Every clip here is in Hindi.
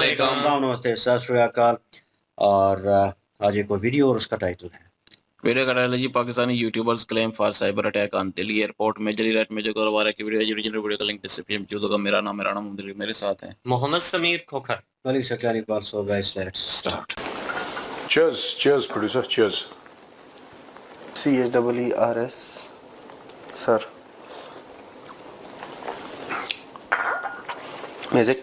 अस्सलाम नमस्ते सत श्री अकाल। और आज एक और वीडियो और उसका टाइटल है वीडियो का टाइटल जी Pakistani YouTubers claim for cyber attack on Delhi airport majorly right major करवा की वीडियो ओरिजिनल वीडियो का लिंक डिस्क्रिप्शन में मौजूद होगा। मेरा नाम मोहम्मद, मेरे साथ हैं Mohammad Sameer Khokhar, Malik Shaklani Pal. So guys let's start. Cheers, producer, cheers. CHEERS, sir. Music.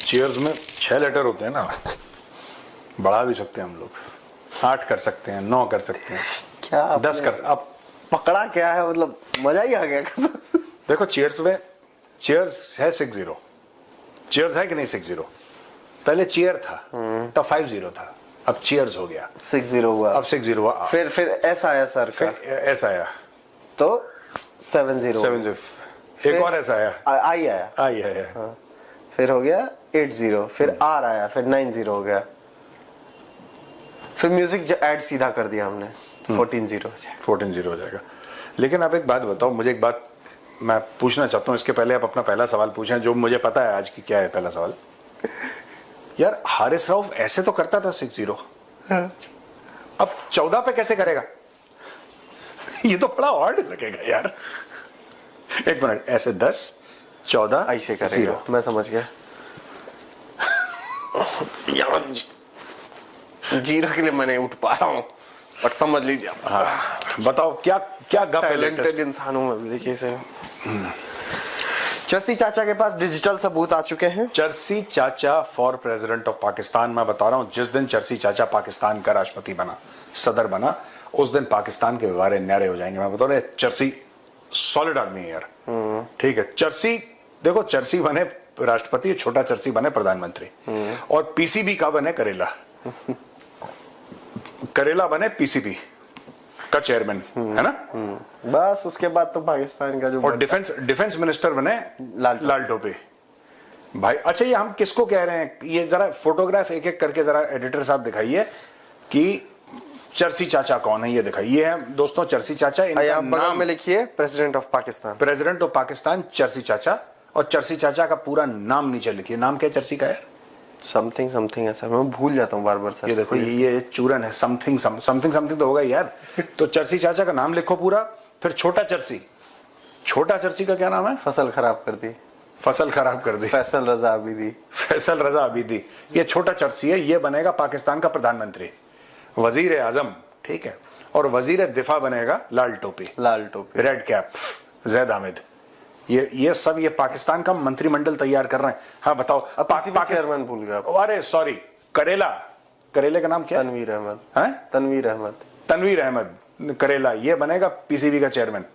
Cheers में 6 लेटर होते हैं ना, बढ़ा भी सकते हैं हम लोग, 8 कर सकते हैं, 9 कर सकते हैं, क्या 10 कर। अब पकड़ा क्या है, मतलब मजा ही आ गया। देखो चीयर्स में चीयर्स है 60, चीयर्स है कि नहीं 60? पहले चीयर था तब 50 था, अब चीयर्स हो गया, 60 हुआ, अब 60 हुआ, फिर एस आया सर का, फिर एस आया तो 70 एक और एस आया, आई आया, आई है, हाँ। फिर हो गया 80, फिर आर आया, फिर 90 हो गया, फिर म्यूजिक ऐड सीधा कर दिया हमने, 14 हो जाएगा। लेकिन आप एक बात बताओ, मुझे एक बात मैं पूछना चाहता हूँ, इसके पहले आप अपना पहला सवाल पूछें जो मुझे पता है आज की। क्या है पहला सवाल? यार हारिस रऊफ ऐसे तो करता था 60, अब 14 पे कैसे करेगा? ये तो बड़ा ऑड लगेगा यार। एक मिनट, ऐसे 10 14 ऐसे करेगा, 0। मैं समझ गया। यार 0 के लिए मैं नहीं उठ पा रहा हूँ, और समझ लीजिए। हाँ बताओ क्या क्या गप है? टैलेंटेड इंसान हूँ मैं भी, देखिए इसे। चर्सी चाचा के पास डिजिटल सबूत आ चुके हैं। चर्सी चाचा फॉर प्रेसिडेंट ऑफ पाकिस्तान। मैं बता रहा हूँ, जिस दिन चर्सी चाचा पाकिस्तान का राष्ट्रपति बना, सदर बना, उस दिन पाकिस्तान के व्यवहार न्यारे हो जाएंगे। मैं बता रहा हूँ, चर्सी सॉलिड आदमी है यार, ठीक है। चर्सी देखो, चर्सी बने राष्ट्रपति, छोटा चर्सी बने प्रधानमंत्री, और पीसीबी का बने करेला, करेला बने पीसीबी का चेयरमैन, है ना? बस उसके बाद तो पाकिस्तान का जो, और डिफेंस मिनिस्टर बने लाल टोपी भाई। अच्छा, ये हम किसको कह रहे हैं? ये जरा फोटोग्राफ एक एक करके जरा एडिटर साहब दिखाइए कि चर्सी चाचा कौन है, ये दिखाइए। ये है दोस्तों चर्सी चाचा, इनका नाम में लिखिए president of Pakistan, president of Pakistan चर्सी चाचा। और चर्सी चाचा का पूरा नाम नीचे लिखिए। नाम क्या चर्सी का है? समथिंग ऐसा, मैं भूल जाता हूँ बार बार सर। ये देखो, ये चूरन है, समथिंग तो होगा यार। तो चर्सी चाचा का नाम लिखो पूरा। फिर छोटा चर्सी का क्या नाम है? फसल खराब कर दी, फैसल रजा आबिदी। ये छोटा चर्सी है, ये बनेगा पाकिस्तान का प्रधानमंत्री, वजीर आजम, ठीक है। और वजीर दिफा बनेगा लाल टोपी, रेड कैप, जैद हामिद। ये सब ये पाकिस्तान का मंत्रिमंडल तैयार कर रहे हैं। हाँ बताओ, चेयरमैन भूल गया। अरे सॉरी, करेले का नाम क्या? तनवीर अहमद करेला, ये बनेगा पीसीबी का चेयरमैन,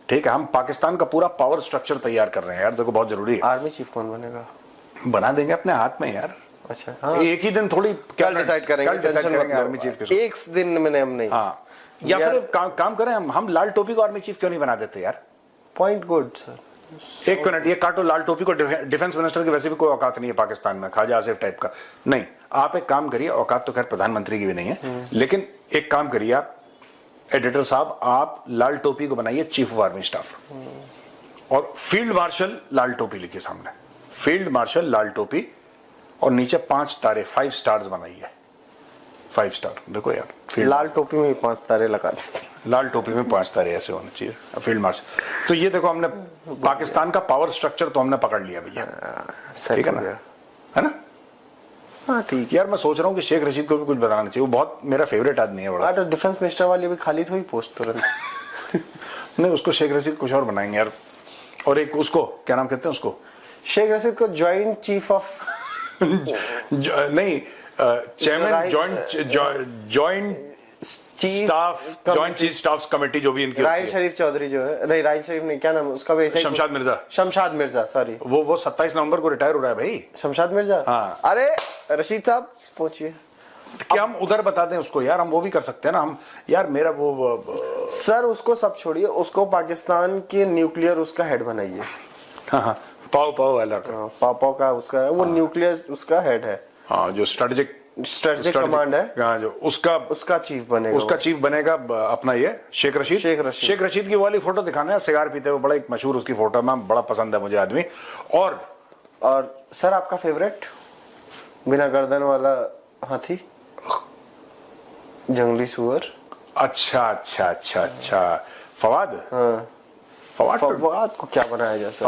ठीक है। हम पाकिस्तान का पूरा पावर स्ट्रक्चर तैयार कर रहे हैं यार, देखो बहुत जरूरी है। आर्मी चीफ कौन बनेगा? बना देंगे अपने हाथ में यार। अच्छा हाँ। एक ही दिन थोड़ी कल डिसाइड करेंगे आर्मी चीफ किसको। एक दिन में हम नहीं। हाँ, या फिर काम करें हम लाल टोपी को आर्मी चीफ क्यों नहीं बना देते यार? Point good sir. एक मिनट, ये काटो, लाल टोपी को डिफेंस मिनिस्टर की वैसे भी कोई औकात नहीं है पाकिस्तान में, ख्वाजा आसिफ टाइप का नहीं। आप एक काम करिए, औकात तो खैर प्रधानमंत्री की भी नहीं है, लेकिन एक काम करिए आप एडिटर साहब, आप लाल टोपी को बनाइए चीफ ऑफ आर्मी स्टाफ, और फील्ड मार्शल लाल टोपी लिखिए सामने, फील्ड मार्शल लाल टोपी, और नीचे 5 तारे 5 स्टार्स बनाइए, 5 स्टार। देखो यार, लाल टोपी में 5 तारे लगा देते, लाल टोपी में 5 तारे ऐसे होने चाहिए, फील्ड मार्शल। तो ये देखो, हमने पाकिस्तान का पावर स्ट्रक्चर तो हमने पकड़ लिया भैया, ठीक है ना? है ना? हाँ ठीक। यार मैं सोच रहा हूँ कि शेख रशीद को भी कुछ बताना चाहिए, वो बहुत मेरा फेवरेट आदमी है बड़ा। तो डिफेंस मिनिस्टर वाली भी खाली थोड़ी पोस्ट तुरंत। नहीं, उसको शेख रशीद कुछ और बनाएंगे यार। और एक उसको क्या नाम कहते हैं उसको? शेख रशीद को ज्वाइंट चीफ ऑफ नहीं, chairman joint chief staff committee, जो भी इनकी राहिल शरीफ चौधरी जो है, नहीं राहिल शरीफ नहीं, क्या नाम है उसका? वैसे शमशाद मिर्जा, सॉरी, वो 27 नवंबर को रिटायर हो रहा है भाई, शमशाद मिर्जा। हाँ। अरे रशीद साहब पहुंचिए। क्या हम उधर बता दें उसको यार? हम वो भी कर सकते हैं ना हम यार। मेरा वो सर उसको सब छोड़िए, उसको पाकिस्तान के न्यूक्लियर उसका हेड बनाइए। पाव वाला पाव का उसका है, वो न्यूक्लियर उसका हेड है। हाँ, जो स्ट्रेटेजिक स्ट्रेटेजिक कमांड है, हाँ, जो उसका चीफ बनेगा। उसका चीफ बनेगा अपना ये शेख रशीद। शेख रशीद की वाली फोटो दिखाना है, सिगार पीते हुए, बड़ा एक मशहूर उसकी फोटो है, बड़ा पसंद है मुझे आदमी। और सर आपका फेवरेट बिना गर्दन वाला हाथी, जंगली सुअर। अच्छा फवाद। हाँ। फवाद को क्या बनाया जाए सर?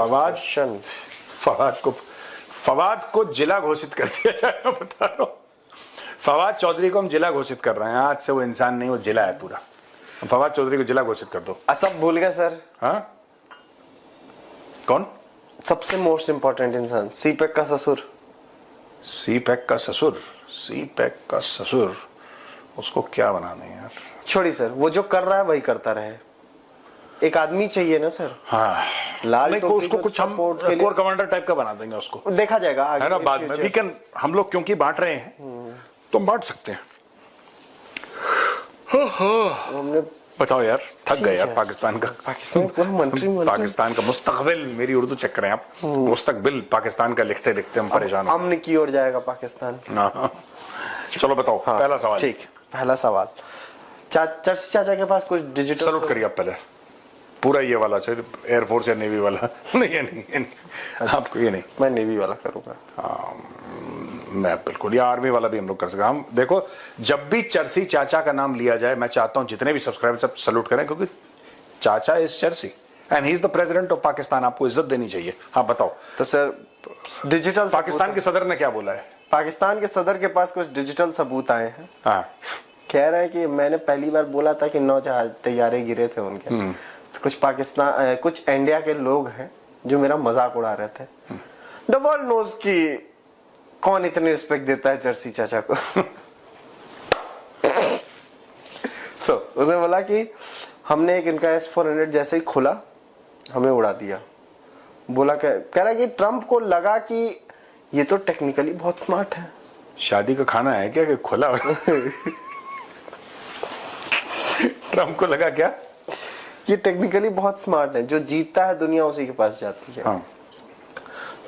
फवाद को जिला घोषित कर दिया जाए, मैं बता रहा हूँ। फवाद चौधरी को हम जिला घोषित कर रहे हैं, आज से वो इंसान नहीं, वो जिला है पूरा। फवाद चौधरी को जिला घोषित कर दो। सब भूल गए सर। हाँ, कौन? सबसे मोस्ट इंपॉर्टेंट इंसान, सीपैक का ससुर। सीपैक का ससुर, उसको क्या बना दें यार? छोड़ी सर, वो जो कर रहा है वही करता रहे। एक आदमी चाहिए ना सर। हाँ, लाल नहीं, उसको कुछ हम कोर कमांडर टाइप का बना देंगे उसको, देखा जाएगा आगे, है ना, बाद में। वीकेंड हम लोग क्योंकि बांट रहे हैं तो हम बांट सकते हैं। हमने बताओ यार, थक गए यार पाकिस्तान का। पाकिस्तान का मुस्तकबिल, मेरी उर्दू चेक करें आप, मुस्तकबिल पाकिस्तान का लिखते लिखते हम परेशान हो। अमन की ओर जाएगा पाकिस्तान। चलो बताओ। हाँ, पहला सवाल। ठीक, पहला सवाल। चर्ची चाचा के पास कुछ डिजिटल। सलूट करिए आप पहले, पूरा ये वाला चाहिए, एयरफोर्स या नेवी वाला। नहीं, ये नहीं, आपको ये नहीं। मैं नेवी वाला करूंगा। मैं बिल्कुल, या आर्मी वाला भी हम लोग कर सकते हैं। हम देखो, जब भी चर्सी चाचा का नाम लिया जाए, मैं चाहता हूं जितने भी सब्सक्राइबर सब सलूट करें, क्योंकि चाचा इज चर्सी and he is the president of Pakistan. आपको इज्जत देनी चाहिए। हाँ बताओ। तो सर डिजिटल, पाकिस्तान के सदर ने क्या बोला है? पाकिस्तान के सदर के पास कुछ डिजिटल सबूत आए हैं। हाँ, कह रहे हैं कि मैंने पहली बार बोला था कि 9 जहाज तैयारे गिरे थे उनके, तो कुछ इंडिया के लोग हैं जो मेरा मजाक उड़ा रहे थे। द वर्ल्ड नोज कि कौन इतनी रिस्पेक्ट देता है चर्सी चाचा को। उसने बोला कि हमने एक इनका S-400 जैसे ही खुला, हमें उड़ा दिया। बोला, कह रहा कि ट्रम्प को लगा कि ये तो टेक्निकली बहुत स्मार्ट है। शादी का खाना है क्या कि खुला? ट्रम्प को लगा क्या? ये टेक्निकली बहुत स्मार्ट है, जो जीतता है दुनिया उसी के पास जाती है। हाँ।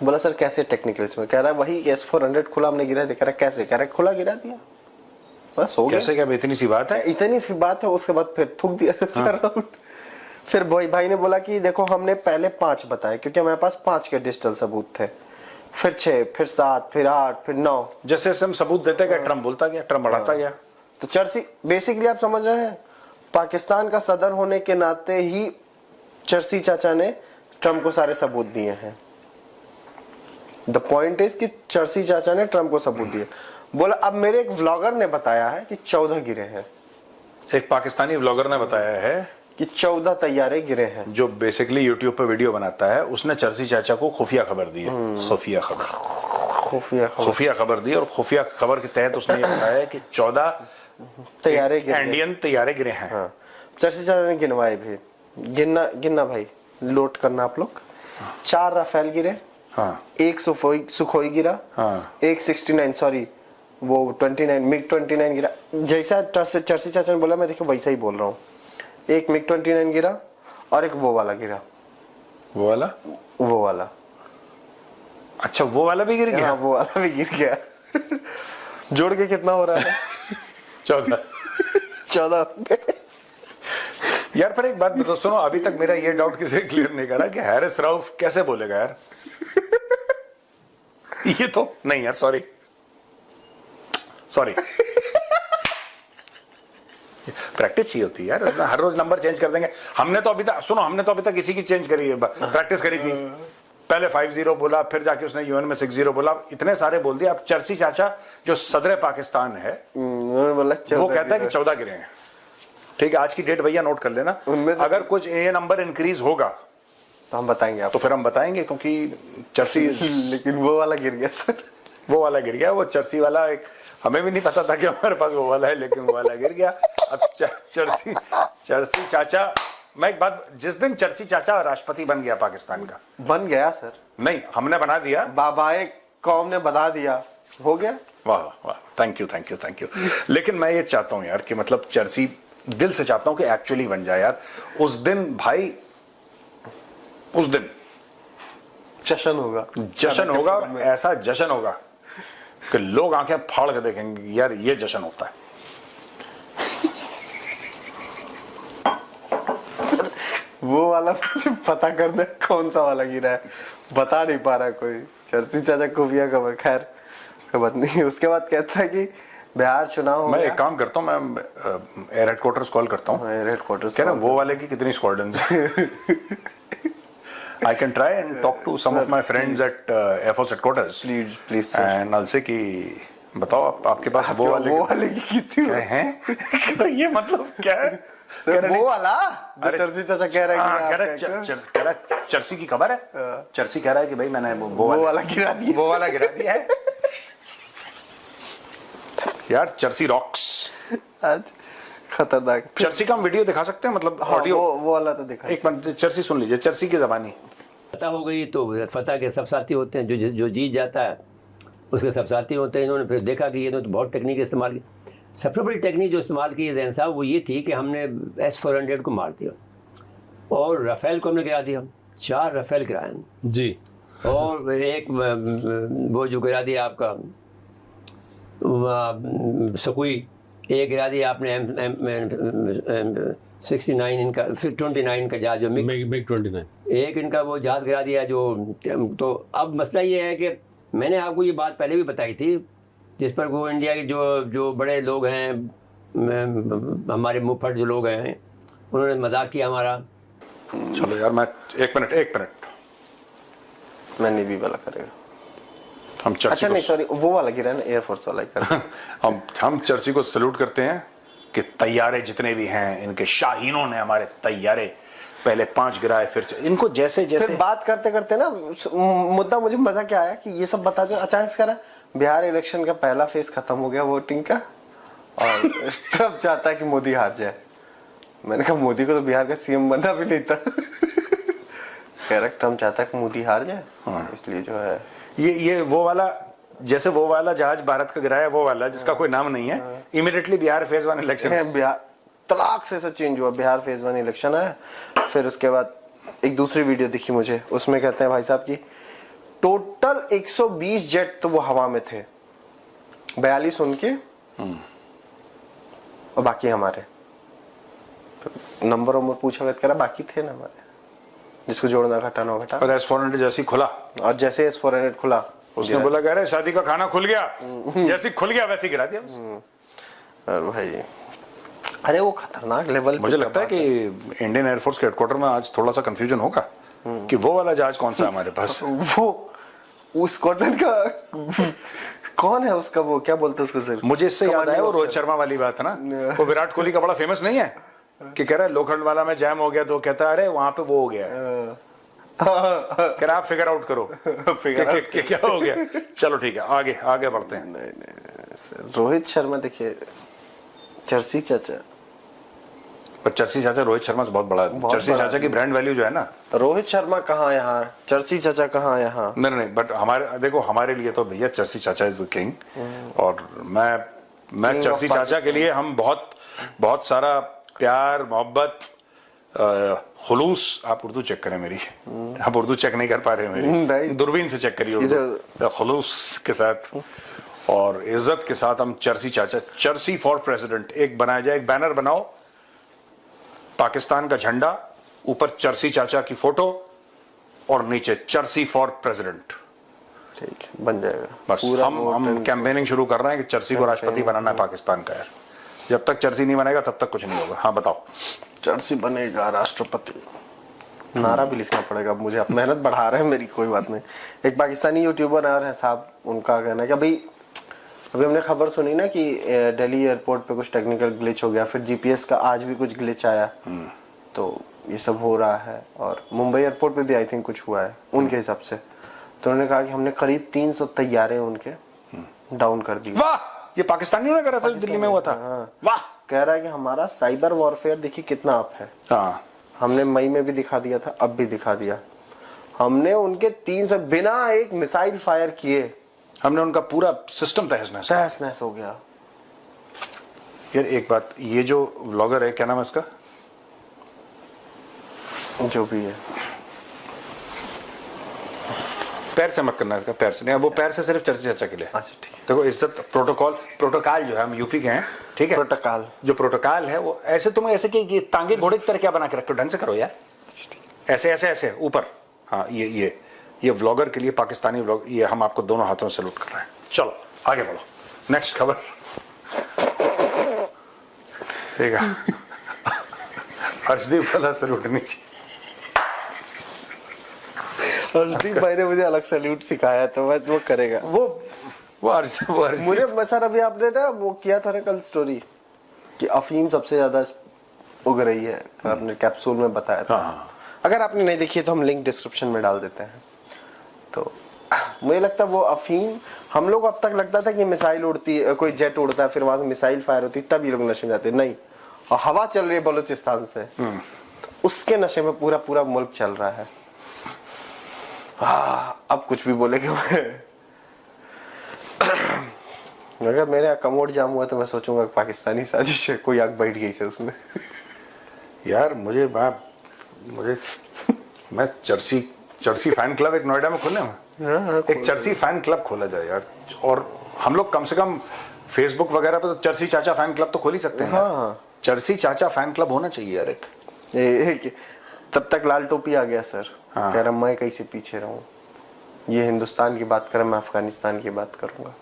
बोला सर कैसे टेक्निकल इसमें? कह रहा है वही S-400 खुला हमने गिरा दिया। कह रहा कैसे? कह रहा खुला गिरा दिया, बस हो गया। कैसे? क्या इतनी सी बात है? इतनी सी बात है। उसके बाद फिर थूक दिया सर। फिर भाई ने बोला कि देखो हमने पहले 5 बताए, क्योंकि हमारे पास 5 के डिजिटल सबूत थे, फिर 6, फिर 7, फिर 8, फिर 9। जैसे हम सबूत देते गए, ट्रम्प बोलता गया, ट्रम्प बढ़ाता गया। तो चर्ची बेसिकली आप समझ रहे हैं, पाकिस्तान का सदर होने के नाते ही चर्ची चाचा ने ट्रम्प को सारे सबूत दिए हैं। द पॉइंट इज कि चर्ची चाचा ने ट्रम्प को सबूत दिए। बोला अब मेरे एक व्लॉगर ने बताया है कि 14 गिरे हैं। एक पाकिस्तानी व्लॉगर ने बताया है कि 14 तैयारे गिरे हैं। जो बेसिकली यूट्यूब पे वीडियो बनाता है, उसने चर्ची चाचा को खुफिया खबर दी है। खुफिया खबर दी, और खुफिया खबर के तहत उसने ये बताया कि 14 इंडियन तैयारे गिरे हैं। हाँ। चर्ची चाचा ने गिनवाए भी। गिनना भाई, नोट करना आप लोग। 4 राफेल गिरे। हाँ। 1 सुखोई गिरा। हाँ। 1 69 सॉरी वो 29 MiG-29 गिरा। जैसा चर्ची चाचा ने बोला मैं देखो वैसा ही बोल रहा हूँ। 1 MiG-29 गिरा और एक वो वाला गिरा। वो वाला अच्छा, वो वाला भी गिर गया? हाँ, वो वाला भी गिर गया। जोड़ के कितना हो रहा है? 14 यार पर एक बात बताओ, सुनो, अभी तक मेरा ये डाउट किसी क्लियर नहीं करा कि हैरिस रऊफ कैसे बोलेगा यार। ये तो नहीं यार, सॉरी प्रैक्टिस चाहिए होती है यार, हर रोज नंबर चेंज कर देंगे। हमने तो अभी तक किसी की चेंज करी है, प्रैक्टिस करी थी। पहले 50 बोला, फिर जाके उसने यूएन में 60 बोला, इतने सारे बोल दिए। अब चर्ची चाचा जो सदर पाकिस्तान है, वो कहता है कि 14 गिरे हैं। ठीक है, आज की डेट भैया नोट कर लेना। अगर कुछ ये नंबर इंक्रीज होगा तो हम बताएंगे आपको। तो फिर हम बताएंगे, क्योंकि चर्ची लेकिन वो वाला गिर गया सर। वो वाला गिर गया। वो चर्ची वाला एक हमें भी नहीं पता था कि हमारे पास वो वाला है, लेकिन वो वाला गिर गया। अब चर्ची चाचा, मैं एक बात, जिस दिन चर्ची चाचा राष्ट्रपति बन गया पाकिस्तान का, बन गया सर, नहीं हमने बना दिया, बाबाए कौम ने बता दिया, हो गया। वाह वाह, थैंक यू। लेकिन मैं ये चाहता हूं यार कि मतलब चर्ची, दिल से चाहता हूं कि एक्चुअली बन जाए यार। उस दिन भाई, उस दिन जश्न होगा और ऐसा जश्न होगा कि लोग आंखें फाड़ के देखेंगे यार ये जश्न होता है। वो वाला मुझे पता करना है कौन सा वाला गिरा है, बता नहीं पा रहा कोई। चर्ची चाचा खुफिया खबर, खैर कोई बात नहीं। उसके बाद कहता है कि बिहार चुनाव हो मैं गया। एक काम करता हूँ, मैं एयर हेडक्वार्टर्स कॉल करता हूँ। एयर हेडक्वार्टर्स क्या ना वो वाले की कितनी squadrons I can try and talk to some of my friends at Air Force headquarters. Please, sir. And I'll say कि बताओ आपके पास वो वाले की कितनी क्या हैं? ये मतलब क्या है? सर वो वाला जो अरे, चर्ची चाचा कह रहा है कह रहा है चर्सी की खबर है। चर्सी कह रहा है कि भाई मैंने वो वाला गिरा दिया, वो वाला गिरा दिया है। यार चर्सी रॉक्स। आज खतरनाक। चर्सी का हम वीडियो दिखा सकते हैं, मतलब हाँ, ऑडियो? वो वाला तो दिखा। एक मिनट चर्सी सुन लीजिए, चर्सी की जबानी। फतह हो गई तो फतह के सब साथी होते हैं, जो जीत जाता है उसके सब साथी होते हैं। इन्होंने फिर देखा कि ये तो बहुत टेक्निक इस्तेमाल की। सबसे बड़ी टेक्निक जो इस्तेमाल की जैन साहब वो ये थी कि हमने S-400 को मार दिया और राफेल को हमने गिरा दिया। 4 राफेल गिराए जी, और एक वो जो गिरा दिया आपका सकुई, एक गिरा दिया आपने M69 इनका, फिर 29 का जहाज जो मिग 29। एक इनका वो जहाज गिरा दिया जो। तो अब मसला ये है कि मैंने आपको ये बात पहले भी बताई थी, जिस पर वो इंडिया के जो बड़े लोग हैं, हमारे मुफट जो लोग हैं, उन्होंने मजाक किया हमारा। चलो यार मैं एक मिनट मैं नहीं भी वाला करेगा। हम चर्ची अच्छा नहीं सॉरी, वो वाला गिरा है ना, एयरफोर्स वाला ही हम चर्ची को सल्यूट करते हैं कि तैयारे जितने भी हैं इनके शाहीनों ने हमारे तैयारे पहले 5 गिराए, फिर इनको जैसे फिर बात करते करते ना मुद्दा मुझे मजा क्या आया कि ये सब बता दो अचानक से करा बिहार इलेक्शन का पहला फेज खत्म हो गया वोटिंग का, और ट्रम्प चाहता है कि मोदी हार जाए। मैंने कहा मोदी को तो बिहार का सीएम बनना भी नहीं था। कह रहा ट्रम्प चाहता है कि मोदी हार जाए, इसलिए जो है ये वो वाला, जैसे वो वाला जहाज भारत का गिराया, वो वाला जिसका कोई नाम नहीं है, immediately Bihar phase 1 election, Bihar तलाक से चेंज हुआ, बिहार फेज 1 इलेक्शन है। फिर उसके बाद एक दूसरी वीडियो दिखी मुझे, उसमें कहते हैं भाई साहब की टोटल 120 जेट तो वो हवा में थे, 42 उनके और बाकी हमारे। नंबर पूछा करा बाकी थे ना हमारे, जिसको जोड़ना घटाना घटा। और S-400 जैसी खुला, और जैसे S-400 खुला उसने बोला कह रहे शादी का खाना खुल गया, जैसे खुल गया वैसे गिरा दिया। और भाई अरे वो खतरनाक लेवल। मुझे लगता है कि इंडियन एयरफोर्स के हेडक्वार्टर में आज थोड़ा सा कंफ्यूजन होगा कि वो वाला जहाज कौन सा है हमारे पास। वो स्कॉटलैंड का कौन है उसका, वो क्या बोलते हैं उसको? मुझे इससे याद आया वो रोहित शर्मा वाली बात है ना, वो विराट कोहली का बड़ा फेमस नहीं है कि कह रहा है लोखंड वाला में जैम हो गया, तो कहता है अरे वहां पे वो हो गया है, कह रहा आप फिगर आउट करो क्या हो गया। चलो ठीक है, आगे बढ़ते हैं। नहीं, रोहित शर्मा देखिए, चर्सी चाचा, पर चर्सी चाचा रोहित शर्मा से बहुत बड़ा है। चर्सी चाचा की ब्रांड वैल्यू जो है ना, रोहित शर्मा कहाँ यहाँ, चर्सी चाचा कहाँ यहाँ। नहीं, बट हमारे देखो, हमारे लिए तो भैया चर्सी चाचा इज द किंग। और मैं चर्सी चाचा के लिए हम बहुत सारा प्यार, मोहब्बत, खुलूस। आप उर्दू चेक करें मेरी, आप उर्दू चेक नहीं कर पा रहे मेरी, दूरबीन से चेक करिए खुलूस के साथ और इज्जत के साथ हम चर्सी चाचा, चर्सी फॉर प्रेसिडेंट एक बनाया जाए, एक बैनर बनाओ, पाकिस्तान का झंडा, ऊपर चर्सी चाचा की फोटो और नीचे चर्सी फॉर प्रेसिडेंट। ठीक है, बन जाएगा। बस हम कैंपेनिंग शुरू कर रहे हैं कि चर्सी को राष्ट्रपति बनाना है पाकिस्तान का। यार जब तक चर्सी नहीं बनेगा तब तक कुछ नहीं होगा। हाँ बताओ। चर्सी बनेगा राष्ट्रपति, नारा भी लिखना पड़ेगा मुझे। अब मेहनत बढ़ा रहे हैं मेरी, कोई बात नहीं। एक पाकिस्तानी यूट्यूबर आ रहे हैं साहब, उनका कहना है कि अभी हमने खबर सुनी ना कि दिल्ली एयरपोर्ट पे कुछ टेक्निकल ग्लिच हो गया, फिर जीपीएस का आज भी कुछ ग्लिच आया, तो ये सब हो रहा है। और मुंबई एयरपोर्ट पे भी आई थिंक कुछ हुआ है उनके हिसाब से। तो उन्होंने कहा कि हमने करीब 300 तैयारे उनके डाउन कर दिए। वाह, ये पाकिस्तानियों ने करा था, दिल्ली में हुआ था। वाह, कह रहा है कि हमारा साइबर वॉरफेयर देखिए कितना अप है। हाँ, हमने मई में भी दिखा दिया था, अब भी दिखा दिया। हमने उनके 300 बिना एक मिसाइल फायर किए, हमने उनका पूरा सिस्टम तहस नहस हो गया। यार एक बात, ये जो व्लॉगर है क्या नाम है इसका, जो भी है, पैर से मत करना इसका, पैर से नहीं, वो पैर से सिर्फ चर्चा चर्चा के लिए। अच्छा ठीक है। देखो इज्जत प्रोटोकॉल जो है, हम यूपी के हैं, ठीक है, प्रोटोकॉल जो प्रोटोकॉल है वो ऐसे, तुम ऐसे कि ये तांगे घोड़े की तरह क्या बना के रखो, ढंग से करो यार, ऐसे ऐसे ऐसे ऊपर। हाँ ये व्लॉगर के लिए, पाकिस्तानी व्लॉग, ये हम आपको दोनों हाथों से सैल्यूट कर रहे हैं। चलो आगे बढ़ो, नेक्स्ट खबर। ठीक है, हर्षदीप वाला सैल्यूट नहीं चाहिए। हर्षदीप भाई ने मुझे अलग सैल्यूट सिखाया, तो वो करेगा। वो हर्षदीप मुझे सर अभी आपने ना वो किया था ना कल स्टोरी कि अफीम सबसे ज्यादा उग रही है, आपने कैप्सूल में बताया था। हाँ। अगर आपने नहीं देखी है तो हम लिंक डिस्क्रिप्शन में डाल देते हैं। तो मुझे लगता है वो अफीम, हम लोग अब तक लगता था कि मिसाइल उड़ती है, कोई जेट उड़ता है, फिर वहां से मिसाइल फायर होती है, तब ये लोग नशे में जाते हैं। नहीं, और हवा चल रही है बलूचिस्तान से, तो उसके नशे में पूरा पूरा मुल्क चल रहा है। अब कुछ भी बोलेंगे। अगर मेरा कमोड जाम हुआ तो मैं सोचूंगा पाकिस्तानी साजिश है, कोई आग बैठ गई से उसमें। यार मैं चर्सी फैन क्लब एक नोएडा में खोले हैं, एक चर्सी फैन क्लब खोला जाए यार, और हम लोग कम से कम फेसबुक वगैरह पे तो चर्सी चाचा फैन क्लब तो खोल ही सकते हैं। हाँ। चर्सी चाचा फैन क्लब होना चाहिए यार एक। तब तक लाल टोपी आ गया सर। हाँ। कह रहा मैं कैसे पीछे रहूं, ये हिंदुस्तान की बात करें, मैं अफगानिस्तान की बात करूंगा।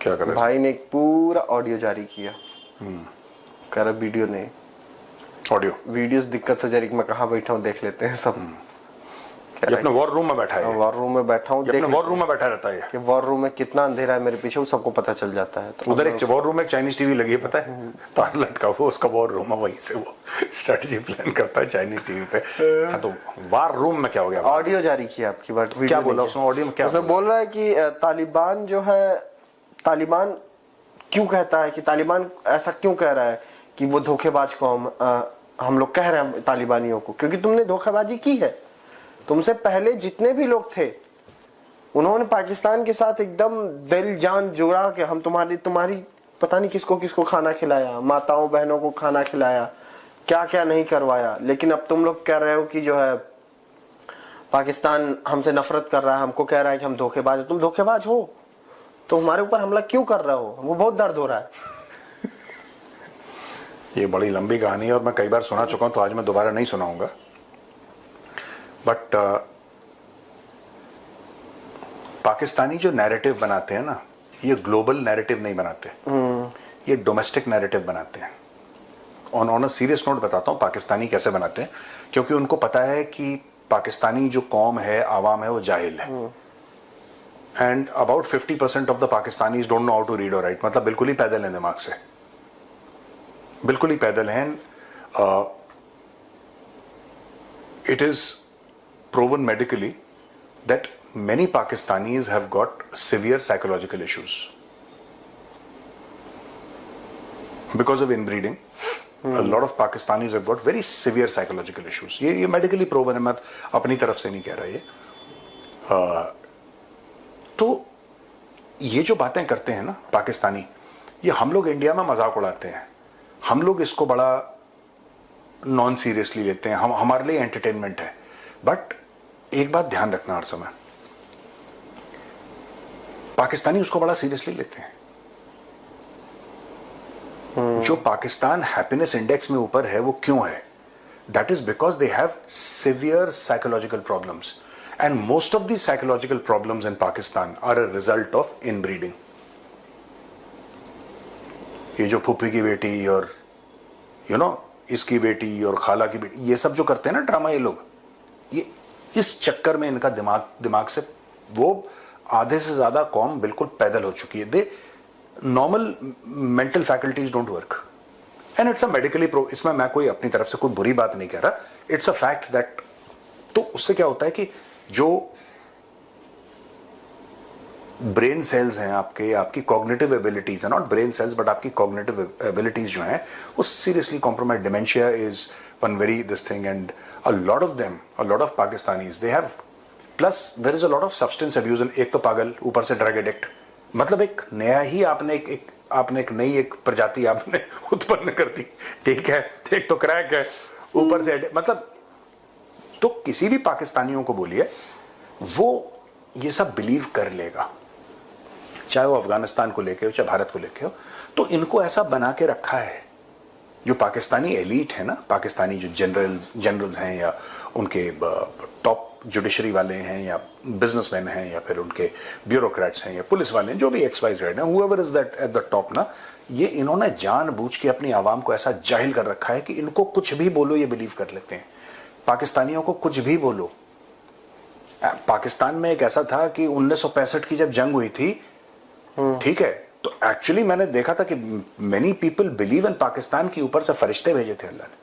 क्या कर रहे भाई ने एक पूरा ऑडियो जारी किया, कह रहा वीडियो नहीं, ऑडियो वीडियोस दिक्कत हो जाएगी, मैं कहाँ बैठा हूँ देख लेते हैं सब। ये अपने वॉर रूम में बैठा है, वॉर रूम में बैठा हूँ, अपने वॉर रूम में बैठा रहता है कि वॉर रूम में कितना अंधेरा है मेरे पीछे, वो सबको पता चल जाता है। तो उधर एक वॉर रूम में एक चाइनीज टीवी लगी है, पता है, तार लटका हुआ, उसका वॉर रूम है, वहीं से वो स्ट्रेटजी प्लान करता है चाइनीज टीवी पे। हाँ, तो वॉर रूम में क्या हो गया? ऑडियो जारी किया आपकी बात, क्या बोला उसने ऑडियो में? क्या उसने बोल रहा है कि तालिबान जो है, तालिबान क्यों कहता है कि तालिबान ऐसा क्यों कह रहा है कि वो धोखेबाज कौम, हम लोग कह रहे हैं तालिबानियों को, क्योंकि तुमने धोखेबाजी की है। तुमसे पहले जितने भी लोग थे उन्होंने पाकिस्तान के साथ एकदम दिल जान जुड़ा के हम तुम्हारी पता नहीं किसको किसको खाना खिलाया, माताओं बहनों को खाना खिलाया, क्या क्या नहीं करवाया। लेकिन अब तुम लोग कह रहे हो कि जो है पाकिस्तान हमसे नफरत कर रहा है, हमको कह रहा है कि हम धोखेबाज हो। तुम धोखेबाज हो तो हमारे ऊपर हमला क्यों कर रहे हो? वो बहुत दर्द हो रहा है। ये बड़ी लंबी कहानी है और मैं कई बार सुना चुका हूं, तो आज मैं दोबारा नहीं सुनाऊंगा। बट पाकिस्तानी जो नैरेटिव बनाते हैं ना, ये ग्लोबल नैरेटिव नहीं बनाते, ये डोमेस्टिक नैरेटिव बनाते हैं। ऑन अ सीरियस नोट बताता हूं पाकिस्तानी कैसे बनाते हैं, क्योंकि उनको पता है कि पाकिस्तानी जो कौम है, आवाम है, वो जाहिल है। And about 50% of the Pakistanis don't know how to read और राइट, मतलब बिल्कुल ही पैदल हैं दिमाग से, बिल्कुल ही पैदल हैं। It is proven medically that many Pakistanis have got severe psychological issues because of inbreeding. A lot of Pakistanis have got very severe psychological issues. ये medically proven है, मैं अपनी तरफ से नहीं कह रहा ये। तो ये जो बातें करते हैं ना पाकिस्तानी, ये हम लोग इंडिया में मजाक उड़ाते हैं, हम लोग इसको बड़ा नॉन सीरियसली लेते हैं, हम हमारे लिए एंटरटेनमेंट है। बट एक बात ध्यान रखना हर समय, पाकिस्तानी उसको बड़ा सीरियसली लेते हैं। जो पाकिस्तान हैप्पीनेस इंडेक्स में ऊपर है वो क्यों है? That is because they have severe psychological problems, and most of the psychological problems in Pakistan are a result of inbreeding. ये जो फूफी की बेटी और इसकी बेटी और खाला की बेटी, ये सब जो करते हैं ना ड्रामा, ये लोग, ये इस चक्कर में इनका दिमाग से वो आधे से ज्यादा कौम बिल्कुल पैदल हो चुकी है। They normal mental faculties don't work, and it's a medically pro. इसमें मैं कोई अपनी तरफ से कोई बुरी बात नहीं कह रहा, इट्स अ फैक्ट दैट। तो उससे क्या होता है कि जो ब्रेन सेल्स हैं आपकी कॉग्निटिव एबिलिटीज है, नॉट ब्रेन सेल्स बट आपकी कॉग्निटिव एबिलिटीज जो हैं वो seriously compromise. Dementia is one very this thing, and a lot of Pakistanis, they have, plus there is a lot of substance abuse, and एक तो पागल, ऊपर से ड्रग एडिक्ट, मतलब एक नया ही आपने एक नई एक प्रजाति आपने उत्पन्न कर दी, ठीक है। एक तो क्रैक है, ऊपर से मतलब, तो किसी भी पाकिस्तानियों को बोलिए, वो ये सब बिलीव कर लेगा, चाहे वो अफगानिस्तान को लेके हो चाहे भारत को लेके हो, तो इनको ऐसा बना के रखा है। जो पाकिस्तानी एलीट है ना, पाकिस्तानी जो जनरल्स हैं या उनके टॉप जुडिशरी वाले हैं या बिजनेसमैन हैं या फिर उनके ब्यूरोक्रेट्स हैं या पुलिस वाले हैं, जो भी XYZ हैं, whoever is that at the top ना, ये इन्होंने जानबूझ के अपनी आवाम को ऐसा जाहिल कर रखा है कि इनको कुछ भी बोलो ये बिलीव कर लेते हैं। पाकिस्तानियों को कुछ भी बोलो। पाकिस्तान में एक ऐसा था कि 1965 की जब जंग हुई थी, ठीक है, तो एक्चुअली मैंने देखा था कि many people believe in Pakistan के ऊपर से फरिश्ते भेजे थे अल्लाह ने।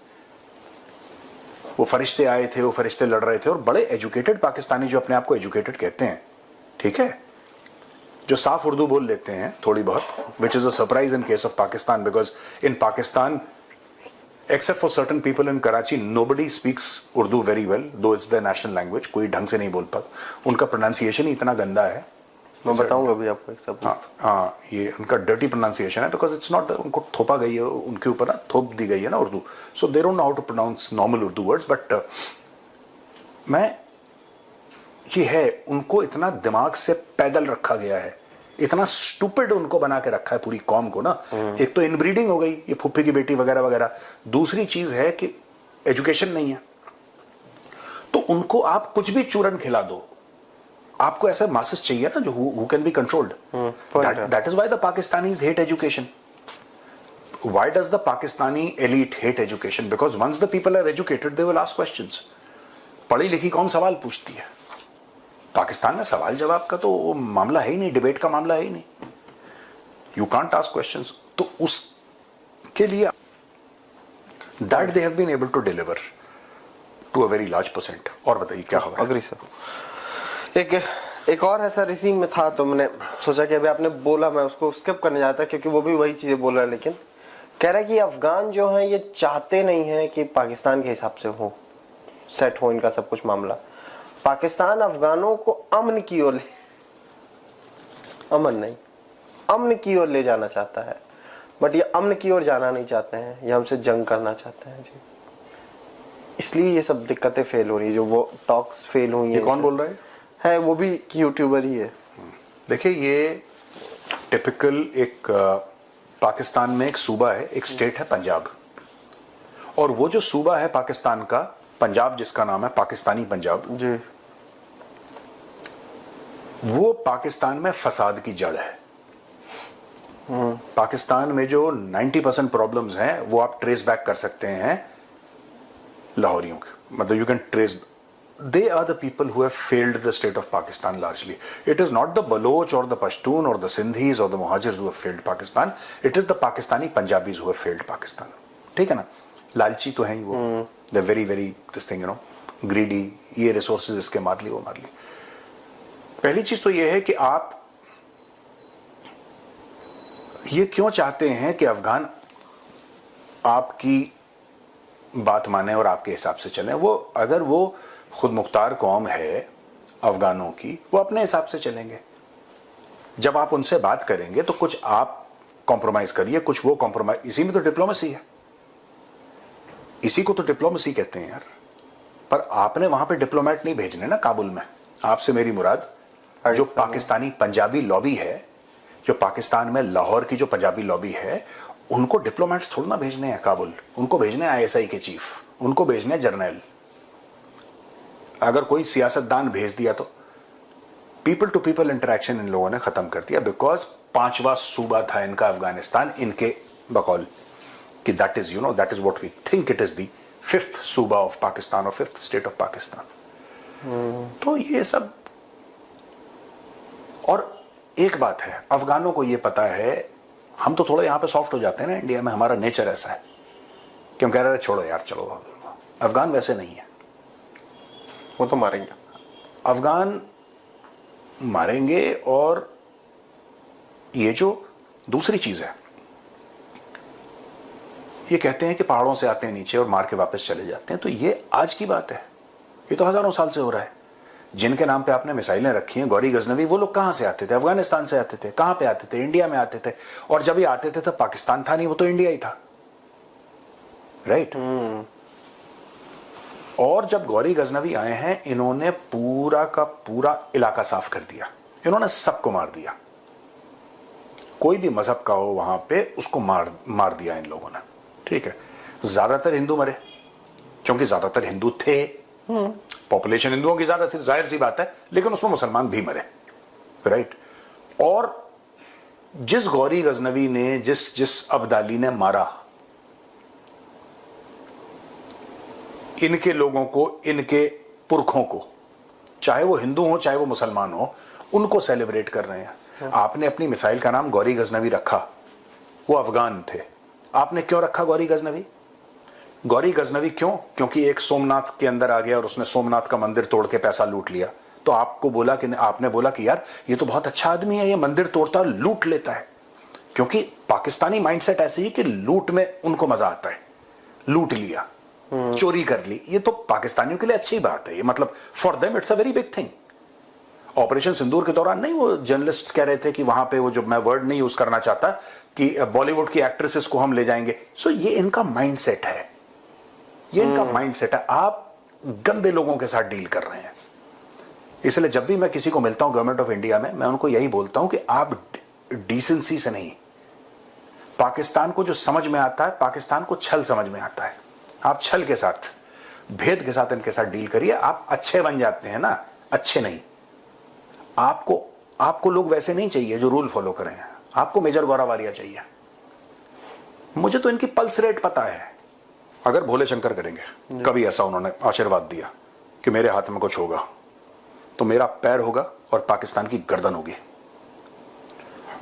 वो फरिश्ते आए थे, वो फरिश्ते लड़ रहे थे, और बड़े एजुकेटेड पाकिस्तानी जो अपने आप को एजुकेटेड कहते हैं, ठीक है, जो साफ उर्दू बोल लेते हैं थोड़ी बहुत, which is a surprise in case of Pakistan, because in Pakistan except for certain people in Karachi, nobody speaks Urdu very well, though it's their national language. कोई ढंग से नहीं बोल पाता, उनका प्रोनाउंसिएशन ही इतना गंदा है। मैं बताऊंगा अभी आपको एक सब। हाँ, ये उनका डर्टी प्रोनाउंसिएशन है, बिकॉज इट्स नॉट, उनको थोपा गई है, उनके ऊपर ना थोप दी गई है ना Urdu, so they don't know how to pronounce normal Urdu words. But मैं ये है, उनको इतना दिमाग से पैदल रखा गया है, इतना स्टूपिड उनको बना के रखा है पूरी कौम को ना। एक तो इनब्रीडिंग हो गई, ये फुफ्फी की बेटी वगैरह वगैरह, दूसरी चीज है कि एजुकेशन नहीं है, तो उनको आप कुछ भी चूरन खिला दो, आपको ऐसा मासेस चाहिए ना जो who can be controlled. That is why the Pakistanis hate education. Why does the Pakistani elite hate education? Because once the people are educated they will ask questions. पढ़ी लिखी कौन सवाल पूछती है? पाकिस्तान में सवाल जवाब का तो वो मामला है ही नहीं, डिबेट का मामला है ही नहीं, यू कांट आस्क क्वेश्चंस। तो उसके लिए that they have been able to deliver to a very large percent. और बताइए क्या खबर? Agree sir. एक और है सर, इसी में था, तो मैंने सोचा कि अभी आपने बोला, मैं उसको स्किप करने जाता क्योंकि वो भी वही चीजें बोल रहा है, लेकिन कह रहा है कि अफगान जो है ये चाहते नहीं है कि पाकिस्तान के हिसाब से हो, सेट हो इनका सब कुछ मामला। पाकिस्तान अफगानों को अमन की ओर अमन की ओर ले जाना चाहता है, बट ये अमन की ओर जाना नहीं चाहते हैं, ये हमसे जंग करना चाहते हैं जी। इसलिए ये सब दिक्कतें फेल हो रही है, जो वो टॉक्स फेल हुई ये कौन बोल रहा है? वो भी यूट्यूबर ही है। देखिए, ये टिपिकल एक पाकिस्तान में एक सूबा है, एक स्टेट है पंजाब, और वो जो सूबा है पाकिस्तान का, पंजाब, जिसका नाम है पाकिस्तानी पंजाब जी, वो पाकिस्तान में फसाद की जड़ है। पाकिस्तान में जो 90% प्रॉब्लम्स हैं वो आप ट्रेस बैक कर सकते हैं लाहौरियों के, मतलब you can trace, they are the people who have failed the state of Pakistan largely. It is not the Baloch और द पश्तून और द सिंधीज और the Muhajirs who have failed Pakistan, it is the Pakistani Punjabis who have failed Pakistan. ठीक है ना? लालची तो हैं ही वो, they very very this thing, you know, greedy, ये रिसोर्सेज इसके मार ली, वो मार ली। पहली चीज तो ये है कि आप ये क्यों चाहते हैं कि अफगान आपकी बात माने और आपके हिसाब से चलें? वो अगर वो खुद मुख्तार कौम है अफगानों की, वो अपने हिसाब से चलेंगे। जब आप उनसे बात करेंगे तो कुछ आप कॉम्प्रोमाइज करिए, कुछ वो कॉम्प्रोमाइज, इसी में तो डिप्लोमेसी है, इसी को तो डिप्लोमेसी कहते हैं यार। पर आपने वहां पे डिप्लोमेट नहीं भेजने ना काबुल में। आपसे मेरी मुराद जो पाकिस्तानी पंजाबी लॉबी है, जो पाकिस्तान में लाहौर की जो पंजाबी लॉबी है, उनको डिप्लोमेट्स थोड़ा ना भेजने हैं काबुल, उनको भेजने हैं ISI के चीफ, उनको भेजने हैं जर्नल। अगर कोई सियासतदान भेज दिया तो पीपल टू पीपल इंटरेक्शन इन लोगों ने खत्म कर दिया, बिकॉज 5वां सूबा था इनका अफगानिस्तान, इनके बकौल कि that is, you know, that is what we think it is the 5th सूबा ऑफ पाकिस्तान और 5th स्टेट ऑफ पाकिस्तान। तो ये सब, और एक बात है, अफगानों को ये पता है, हम तो थोड़ा यहां पे सॉफ्ट हो जाते हैं ना इंडिया में, हमारा नेचर ऐसा है कि हम कह रहे हैं छोड़ो यार, चलो। अफगान वैसे नहीं है, वो तो मारेंगे, अफगान मारेंगे। और ये जो दूसरी चीज है, ये कहते हैं कि पहाड़ों से आते हैं नीचे और मार के वापस चले जाते हैं, तो ये आज की बात है, ये तो हजारों साल से हो रहा है। जिनके नाम पे आपने मिसाइलें रखी हैं, गौरी गजनवी, वो लोग कहां से आते थे? अफगानिस्तान से आते थे। कहां पे आते थे? इंडिया में आते थे। और जब ये आते थे तो पाकिस्तान था नहीं, वो तो इंडिया ही था, राइट? और जब गौरी गजनवी आए हैं, इन्होंने पूरा का पूरा इलाका साफ कर दिया, इन्होंने सबको मार दिया, कोई भी मजहब का हो वहां पे उसको मार दिया इन लोगों ने। ठीक है, ज्यादातर हिंदू मरे क्योंकि ज्यादातर हिंदू थे, पॉपुलेशन हिंदुओं की ज्यादा थी, जाहिर सी बात है, लेकिन उसमें मुसलमान भी मरे, राइट। और जिस गौरी गजनवी ने, जिस अब्दाली ने मारा, इनके लोगों को, इनके पुरखों को, चाहे वो हिंदू हो चाहे वो मुसलमान हो, उनको सेलिब्रेट कर रहे हैं। आपने अपनी मिसाइल का नाम गौरी गजनवी रखा, वो अफगान थे। आपने क्यों रखा गौरी गजनवी? गौरी गजनवी क्यों? क्योंकि एक सोमनाथ के अंदर आ गया और उसने सोमनाथ का मंदिर तोड़ के पैसा लूट लिया, तो आपको बोला कि, आपने बोला कि यार ये तो बहुत अच्छा आदमी है, ये मंदिर तोड़ता है, लूट लेता है। क्योंकि पाकिस्तानी माइंडसेट ऐसे ही कि लूट में उनको मजा आता है, लूट लिया, चोरी कर ली, ये तो पाकिस्तानियों के लिए अच्छी बात है, ये मतलब for them it's a very big thing. Operation Sindoor के दौरान नहीं, वो जर्नलिस्ट कह रहे थे कि वहां पे वो, जो मैं वर्ड नहीं यूज करना चाहता, कि बॉलीवुड की एक्ट्रेसेस को हम ले जाएंगे। सो ये इनका माइंडसेट है, ये इनका माइंडसेट है। आप गंदे लोगों के साथ डील कर रहे हैं। इसलिए जब भी मैं किसी को मिलता हूं गवर्नमेंट ऑफ इंडिया में, मैं उनको यही बोलता हूं कि आप डिसेंसी से नहीं, पाकिस्तान को जो समझ में आता है, पाकिस्तान को छल समझ में आता है, आप छल के साथ, भेद के साथ इनके साथ डील करिए, आप अच्छे बन जाते हैं ना, अच्छे नहीं। आपको लोग वैसे नहीं चाहिए जो रूल फॉलो करें, आपको मेजर गौरावारिया चाहिए। मुझे तो इनकी पल्स रेट पता है। अगर भोले शंकर करेंगे, कभी ऐसा उन्होंने आशीर्वाद दिया कि मेरे हाथ में कुछ होगा, तो मेरा पैर होगा और पाकिस्तान की गर्दन होगी।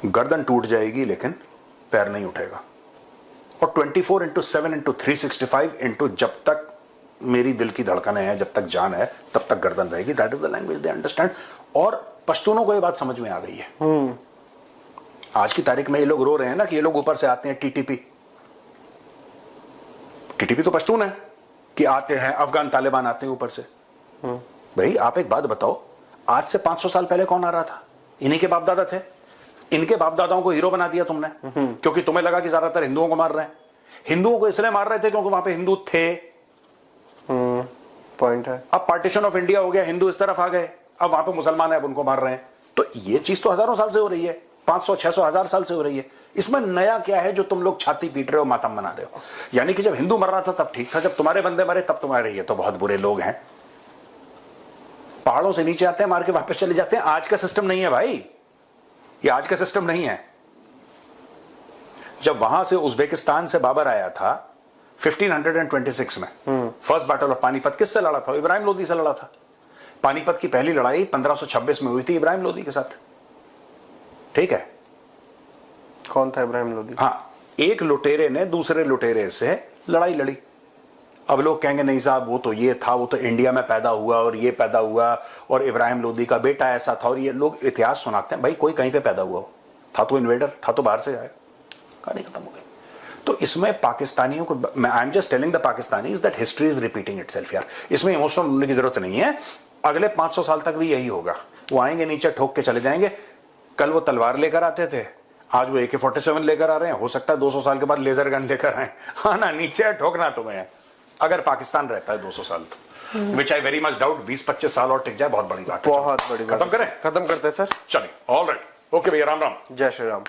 गर्दन टूट जाएगी लेकिन पैर नहीं उठेगा। और 24/7/365 जब तक मेरी दिल की धड़कनें हैं, जब तक जान है, तब तक गर्दन रहेगी। That is the language they understand. और पश्तूनों को ये बात समझ में आ गई है। आज की तारीख में ये लोग रो रहे हैं ना कि ये लोग ऊपर से आते हैं, टीटीपी तो पश्तून है कि आते हैं, अफगान तालिबान आते हैं ऊपर से। भाई आप एक बात बताओ, आज से 500 साल पहले कौन आ रहा था? इन्हीं के बाप दादा थे। इनके बाप दादाओं को हीरो बना दिया तुमने, क्योंकि तुम्हें लगा कि ज्यादातर हिंदुओं को मार रहे हैं। हिंदुओं को इसलिए मार रहे थे क्योंकि वहां पे हिंदू थे। पॉइंट है। अब पार्टीशन ऑफ इंडिया हो गया, हिंदू इस तरफ आ गए, अब वहां पे मुसलमान है, अब उनको मार रहे हैं। तो ये चीज तो हजारों साल से हो रही है, 500, 600, 1000 साल से हो रही है। इसमें नया क्या है जो तुम लोग छाती पीट रहे हो, मातम मना रहे हो? यानी कि जब हिंदू मर रहा था तब ठीक था, जब तुम्हारे बंदे मरे तब तुम्हारे, ये तो बहुत बुरे लोग हैं। पहाड़ों से नीचे आते हैं, मार के वापस चले जाते हैं। आज का सिस्टम नहीं है भाई, ये आज का सिस्टम नहीं है। जब वहां से उज्बेकिस्तान से बाबर आया था 1526 में, फर्स्ट बैटल ऑफ पानीपत किससे लड़ा था? इब्राहिम लोदी से लड़ा था। पानीपत की पहली लड़ाई 1526 में हुई थी इब्राहिम लोदी के साथ। ठीक है, कौन था इब्राहिम लोदी? हाँ, एक लुटेरे ने दूसरे लुटेरे से लड़ाई लड़ी। अब लोग कहेंगे नहीं साहब, वो तो ये था, वो तो इंडिया में पैदा हुआ और ये पैदा हुआ और इब्राहिम लोदी का बेटा ऐसा था, और ये लोग इतिहास सुनाते हैं। भाई कोई कहीं पे पैदा हुआ हो, था तो इन्वेडर, था तो बाहर से आया, कहानी खत्म हो गई। तो इसमें पाकिस्तानियों को, I am just telling the Pakistanis that history is repeating itself. यार इसमें इमोशनल होने की जरूरत नहीं है। अगले 500 साल तक भी यही होगा। वो आएंगे, नीचे ठोक के चले जाएंगे। कल वो तलवार लेकर आते थे, आज वो AK-47 लेकर आ रहे हैं। हो सकता है 200 साल के बाद लेजर गन लेकर आए। हाँ ना, नीचे ठोकना तुम्हें, अगर पाकिस्तान रहता है 200 साल तो, विच आई वेरी मच डाउट। 20-25 साल और टिक जाए, बहुत बड़ी बात है। बहुत बड़ी बात। खत्म करें? खत्म करते हैं सर। चलिए, ऑल राइट, ओके भैया, राम राम, जय श्री राम।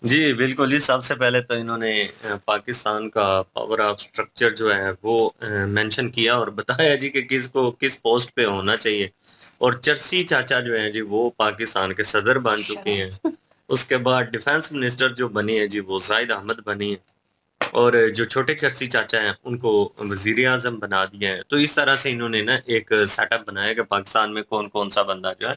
जी बिल्कुल। इस सबसे पहले तो इन्होंने पाकिस्तान का पावर ऑफ स्ट्रक्चर जो है वो मेंशन किया और बताया जी कि किसको किस पोस्ट पे होना चाहिए। और चरसी चाचा जो है जी वो पाकिस्तान के सदर बन चुके हैं। उसके बाद डिफेंस मिनिस्टर जो बनी है जी वो जाहिद अहमद बनी है, और जो छोटे चरसी चाचा हैं उनको वजीर आजम बना दिया है। तो इस तरह से इन्होंने ना एक सेटअप बनाया कि पाकिस्तान में कौन कौन सा बंदा जो है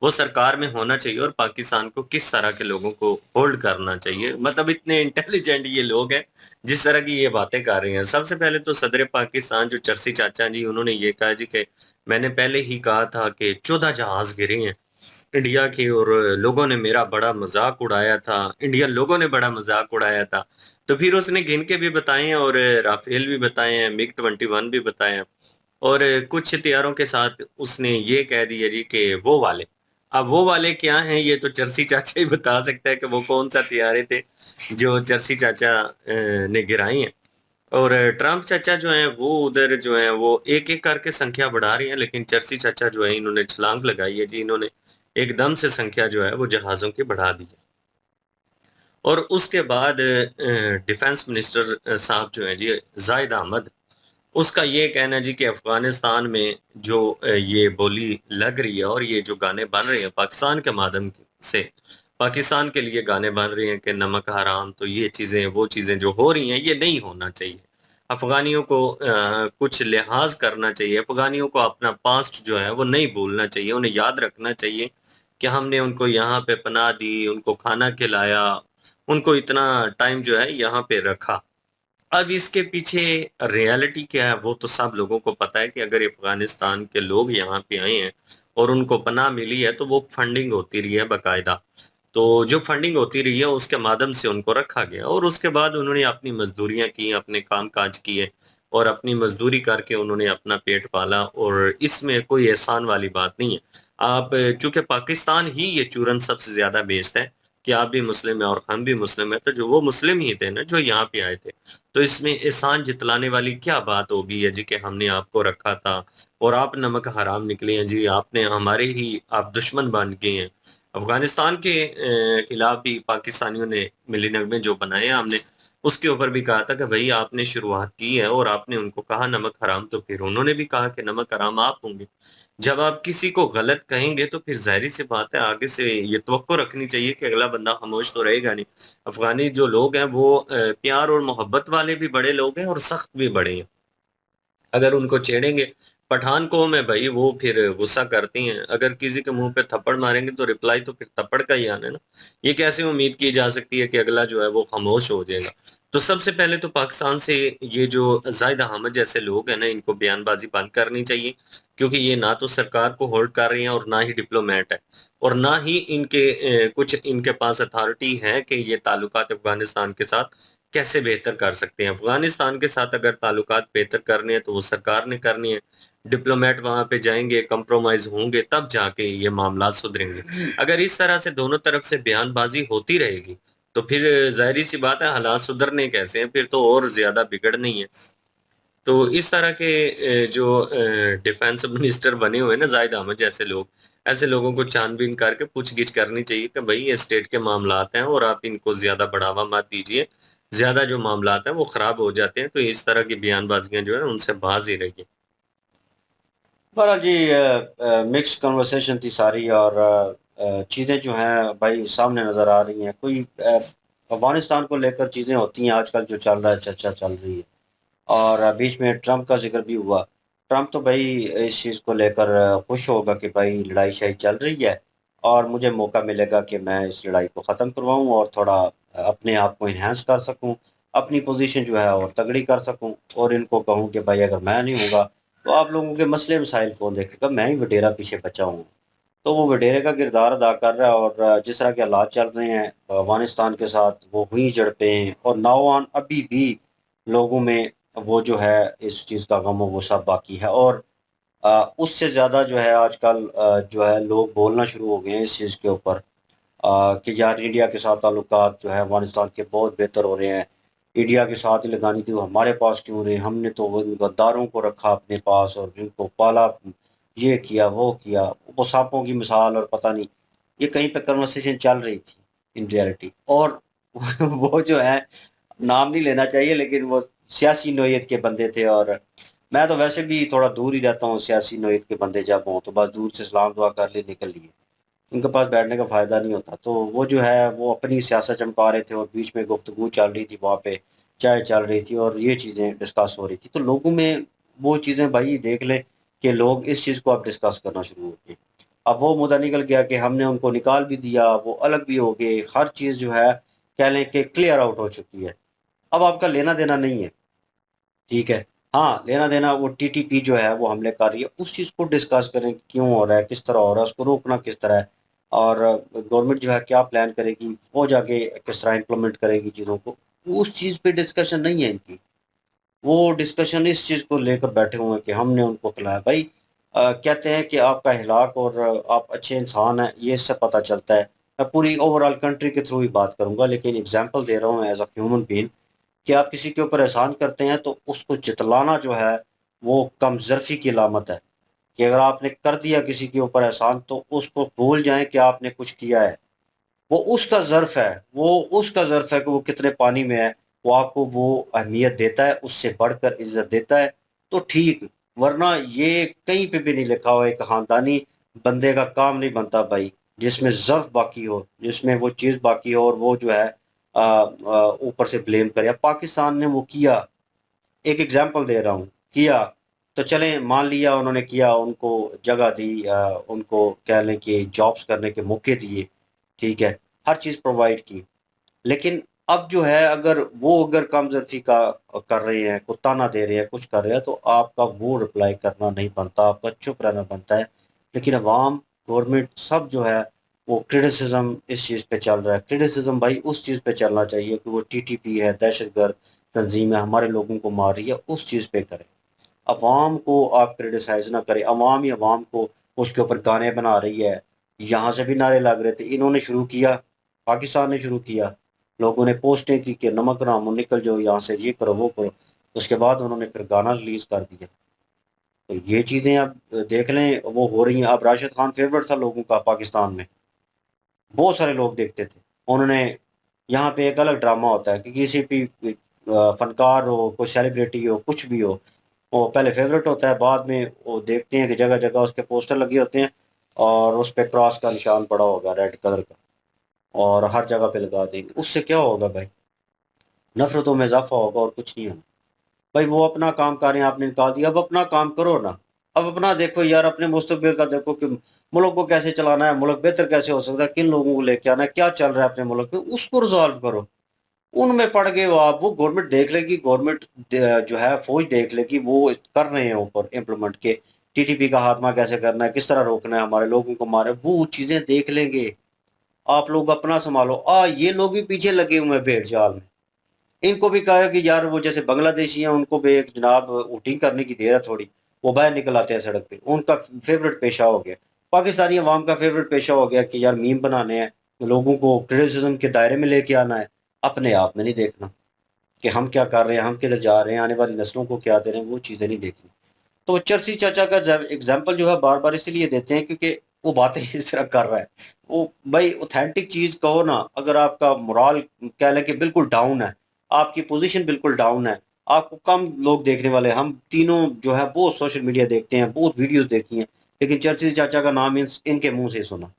वो सरकार में होना चाहिए और पाकिस्तान को किस तरह के लोगों को होल्ड करना चाहिए। मतलब इतने इंटेलिजेंट ये लोग हैं जिस तरह की ये बातें कर रहे हैं। सबसे पहले तो सदर पाकिस्तान जो चरसी चाचा जी, उन्होंने ये कहा जी कि मैंने पहले ही कहा था कि 14 जहाज गिरे हैं इंडिया की और लोगों ने मेरा बड़ा मजाक उड़ाया था, इंडियन लोगों ने बड़ा मजाक उड़ाया था। तो फिर उसने गिन के भी बताए हैं और राफेल भी बताए हैं, MiG-21 भी बताए हैं, और कुछ हथियारों के साथ उसने ये कह दिया जी कि वो वाले अब वो वाले क्या हैं ये तो चरसी चाचा ही बता सकता है कि वो कौन सा तैयारे थे जो चरसी चाचा ने गिराई हैं। और ट्रम्प चाचा जो हैं वो उधर जो है वो एक एक करके संख्या बढ़ा रही हैं, लेकिन चरसी चाचा जो है इन्होंने छलांग लगाई है जी, इन्होंने एकदम से संख्या जो है वो जहाजों की बढ़ा दी है। और उसके बाद डिफेंस मिनिस्टर साहब जो हैं जी जाहिद अहमद, उसका ये कहना है जी कि अफगानिस्तान में जो ये बोली लग रही है और ये जो गाने बन रहे हैं पाकिस्तान के माध्यम से, पाकिस्तान के लिए गाने बन रहे हैं कि नमक हराम, तो ये चीज़ें वो चीज़ें जो हो रही हैं ये नहीं होना चाहिए। अफगानियों को कुछ लिहाज करना चाहिए, अफगानियों को अपना पास्ट जो है वो नहीं भूलना चाहिए, उन्हें याद रखना चाहिए कि हमने उनको यहाँ पे पनाह दी, उनको खाना खिलाया, उनको इतना टाइम जो है यहाँ पे रखा। अब इसके पीछे रियलिटी क्या है वो तो सब लोगों को पता है कि अगर अफगानिस्तान के लोग यहाँ पे आए हैं और उनको पनाह मिली है तो वो फंडिंग होती रही है बाकायदा। तो जो फंडिंग होती रही है उसके माध्यम से उनको रखा गया और उसके बाद उन्होंने अपनी मजदूरियां की, अपने काम काज किए और अपनी मजदूरी करके उन्होंने अपना पेट पाला, और इसमें कोई एहसान वाली बात नहीं है। आप चूंकि पाकिस्तान ही ये चूरन सबसे ज्यादा बेचता है कि आप भी मुस्लिम है और हम भी मुस्लिम है, तो जो वो मुस्लिम ही थे ना जो यहाँ पे आए थे, तो इसमें एहसान जितलाने वाली क्या बात होगी है जी कि हमने आपको रखा था और आप नमक हराम निकले हैं जी, आपने हमारे ही आप दुश्मन बन गए हैं। अफगानिस्तान के खिलाफ भी पाकिस्तानियों ने मिली नगमे जो बनाए हैं हमने, उसके ऊपर भी कहा था कि भाई आपने शुरुआत की है और आपने उनको कहा नमक हराम, तो फिर उन्होंने भी कहा कि नमक हराम आप होंगे। जब आप किसी को गलत कहेंगे तो फिर जाहिर सी बात है आगे से ये तवक्को रखनी चाहिए कि अगला बंदा खामोश तो रहेगा नहीं। अफगानी जो लोग हैं वो प्यार और मोहब्बत वाले भी बड़े लोग हैं और सख्त भी बड़े हैं। अगर उनको छेड़ेंगे, पठान कौम है भाई, वो फिर गुस्सा करती हैं, अगर किसी के मुंह पे थप्पड़ मारेंगे तो रिप्लाई तो फिर थप्पड़ का ही आना है ना। ये कैसे उम्मीद की जा सकती है कि अगला जो है वो खामोश हो जाएगा। तो सबसे पहले तो पाकिस्तान से ये जो जाहिद अहमद जैसे लोग हैं ना, इनको बयानबाजी बंद करनी चाहिए, क्योंकि ये ना तो सरकार को होल्ड कर रहे हैं और ना ही डिप्लोमेट है, और ना ही इनके कुछ इनके पास अथॉरिटी है कि ये ताल्लुकात अफगानिस्तान के साथ कैसे बेहतर कर सकते हैं। अफगानिस्तान के साथ अगर ताल्लुकात बेहतर करने हैं तो वो सरकार ने करनी है, डिप्लोमेट वहां पे जाएंगे, कंप्रोमाइज होंगे, तब जाके ये मामला सुधरेंगे। अगर इस तरह से दोनों तरफ से बयानबाजी होती रहेगी तो फिर जाहिर सी बात है हालात सुधरने कैसे हैं, फिर तो और ज्यादा बिगड़नी है। तो इस तरह के जो डिफेंस मिनिस्टर बने हुए हैं ना जाहिद अहमद जैसे लोग, ऐसे लोगों को छानबीन करके पूछगिछ करनी चाहिए कि भाई ये स्टेट के मामलात हैं और आप इनको ज्यादा बढ़ावा मत दीजिए, ज्यादा जो मामलात हैं वो खराब हो जाते हैं। तो इस तरह की बयानबाजियां जो है उनसे बाज ही रहिए। बहरहाल जी मिक्स कन्वर्सेशन थी सारी, और चीज़ें जो हैं भाई सामने नज़र आ रही हैं। कोई अफगानिस्तान को लेकर चीज़ें होती हैं आजकल जो चल रहा है, चर्चा चल रही है, और बीच में ट्रम्प का जिक्र भी हुआ। ट्रम्प तो भाई इस चीज़ को लेकर खुश होगा कि भाई लड़ाई शाही चल रही है और मुझे मौका मिलेगा कि मैं इस लड़ाई को ख़त्म करवाऊं और थोड़ा अपने आप को इन्हेंस कर सकूं, अपनी पोजीशन जो है और तगड़ी कर सकूं, और इनको कहूं कि भाई अगर मैं नहीं होगा तो आप लोगों के मसले मसाइल कौन देखेगा, मैं ही वडेरा पीछे बचा हूँ। तो वो वडेरे का किरदार अदा कर रहा है, और जिस तरह के हालात चल रहे हैं अफगानिस्तान के साथ, वो हुई झड़पें और नौआन अभी भी लोगों में वो जो है इस चीज़ का गम वो सब बाकी है। और उससे ज़्यादा जो है आजकल जो है लोग बोलना शुरू हो गए हैं इस चीज़ के ऊपर, कि यार इंडिया के साथ ताल्लुकात जो है अफगानिस्तान के बहुत बेहतर हो रहे हैं, इंडिया के साथ ही लगानी थी वो हमारे पास क्यों रहे, हमने तो वो इन गद्दारों को रखा अपने पास और इनको पाला, ये किया वो किया, वो सांपों की मिसाल, और पता नहीं ये कहीं पे कन्वर्सेशन चल रही थी इन रियलिटी। और वो जो है नाम नहीं लेना चाहिए, लेकिन वो सियासी नोयत के बंदे थे, और मैं तो वैसे भी थोड़ा दूर ही रहता हूँ सियासी नोयत के बंदे, जब हों तो बस दूर से सलाम दुआ कर लिए निकल लिए, उनके पास बैठने का फ़ायदा नहीं होता। तो वो जो है वो अपनी सियासत चमका रहे थे और बीच में गुफ्तगू चल रही थी, वहाँ पे चाय चल रही थी और ये चीज़ें डिस्कस हो रही थी, तो लोगों में वो चीज़ें भाई देख लें कि लोग इस चीज़ को अब डिस्कस करना शुरू हो गए। अब वो मुद्दा निकल गया कि हमने उनको निकाल भी दिया, वो अलग भी हो गए, हर चीज़ जो है कह लें कि क्लियर आउट हो चुकी है। अब आपका लेना देना नहीं है, ठीक है, हाँ लेना देना वो टीटीपी जो है वो हमले कर रही है, उस चीज़ को डिस्कस करें कि क्यों हो रहा है, किस तरह हो रहा है, उसको रोकना किस तरह है, और गवर्नमेंट जो है क्या प्लान करेगी, फौज आगे किस तरह इम्प्लीमेंट करेगी चीज़ों को, उस चीज़ पे डिस्कशन नहीं है इनकी। वो डिस्कशन इस चीज़ को लेकर बैठे हुए हैं कि हमने उनको खिलाया। भाई कहते हैं कि आपका हिलाक और आप अच्छे इंसान हैं, ये इससे पता चलता है। मैं पूरी ओवरऑल कंट्री के थ्रू ही बात करूंगा, लेकिन एग्जांपल दे रहा हूँ एज अ ह्यूमन बीइंग कि आप किसी के ऊपर एहसान करते हैं तो उसको जितलाना जो है वो कमजोरी की अलामत है। कि अगर आपने कर दिया किसी के ऊपर एहसान तो उसको भूल जाएं कि आपने कुछ किया है। वो उसका ज़र्फ है, वो उसका ज़र्फ है कि वो कितने पानी में है। वो आपको वो अहमियत देता है, उससे बढ़कर इज्जत देता है तो ठीक। वरना ये कहीं पे भी नहीं लिखा हुआ, एक खानदानी बंदे का काम नहीं बनता भाई, जिसमें ज़र्फ बाकी हो, जिसमें वो चीज़ बाकी हो और वो जो है ऊपर से ब्लेम करे। अब पाकिस्तान ने वो किया, एक एग्जांपल दे रहा हूँ, किया तो चलें, मान लिया उन्होंने किया, उनको जगह दी, उनको कह लें कि जॉब्स करने के मौके दिए, ठीक है, हर चीज़ प्रोवाइड की। लेकिन अब जो है अगर कामजोरी का कर रहे हैं, को ताना दे रहे हैं, कुछ कर रहे हैं, तो आपका वो रिप्लाई करना नहीं बनता, आपका चुप रहना बनता है। लेकिन अवाम, गवर्नमेंट सब जो है वो क्रिटिसिज्म इस चीज़ पे चल रहा है। क्रिटिसिज्म भाई उस चीज़ पे चलना चाहिए कि वो टीटीपी है, दहशतगर्द तंजीम है, हमारे लोगों को मार रही है, उस चीज़ पे करें। अवाम को आप क्रिटिसाइज ना करें। अवाम ही अवाम को उसके ऊपर गाने बना रही है। यहाँ से भी नारे लग रहे थे, इन्होंने शुरू किया, पाकिस्तान ने शुरू किया, लोगों ने पोस्टें की कि नमक हराम निकल जाओ यहाँ से, ये करो वो करो। उसके बाद उन्होंने फिर गाना रिलीज कर दिया। तो ये चीज़ें आप देख लें वो हो रही हैं। अब राशिद खान फेवरेट था लोगों का पाकिस्तान में, बहुत सारे लोग देखते थे। उन्होंने, यहाँ पे एक अलग ड्रामा होता है कि किसी भी फनकार हो, कोई सेलिब्रिटी हो, कुछ भी हो, वो पहले फेवरेट होता है, बाद में वो देखते हैं कि जगह जगह उसके पोस्टर लगे होते हैं और उस पर क्रॉस का निशान पड़ा होगा रेड कलर का, और हर जगह पे लगा देंगे। उससे क्या होगा भाई? नफरतों में इजाफा होगा और कुछ नहीं होगा। भाई वो अपना काम कर रहे हैं, आपने निकाल दिया, अब अपना काम करो ना। अब अपना देखो यार, अपने मुस्तकबिल का देखो कि मुल्क को कैसे चलाना है, मुल्क बेहतर कैसे हो सकता है, किन लोगों को लेके आना है, क्या चल रहा है अपने मुल्क में, उसको रिजॉल्व करो। उनमें पड़ गए हो आप, वो गवर्नमेंट देख लेगी, गवर्नमेंट जो है फौज देख लेगी, वो कर रहे हैं ऊपर इम्प्लीमेंट के, टीटीपी का खात्मा कैसे करना है, किस तरह रोकना है, हमारे लोगों को मारे, वो चीजें देख लेंगे। आप लोग अपना संभालो। ये लोग भी पीछे लगे हुए हैं भेड़ चाल में। इनको भी कहा है कि यार वो जैसे बांग्लादेशी हैं, उनको भी एक जनाब वोटिंग करने की देर है थोड़ी, वो बाहर निकल आते हैं सड़क पे, उनका फेवरेट पेशा हो गया। पाकिस्तानी अवाम का फेवरेट पेशा हो गया कि यार मीम बनाने हैं, लोगों को क्रिटिसिज्म के दायरे में लेके आना है, अपने आप में नहीं देखना कि हम क्या कर रहे हैं, हम किधर जा रहे हैं, आने वाली नस्लों को क्या दे रहे हैं, वो चीज़ें नहीं देखनी। तो चरसी चाचा का एग्जाम्पल जो है बार बार इसलिए देते हैं क्योंकि वो बातें इस तरह कर रहा है। वो भाई ऑथेंटिक चीज कहो ना, अगर आपका मोरल कह लें कि बिल्कुल डाउन है, आपकी पोजीशन बिल्कुल डाउन है, आपको कम लोग देखने वाले, हम तीनों जो है बहुत सोशल मीडिया देखते हैं, बहुत वीडियोस देखी हैं, लेकिन चर्ची चाचा का नाम इनके मुंह से सुना।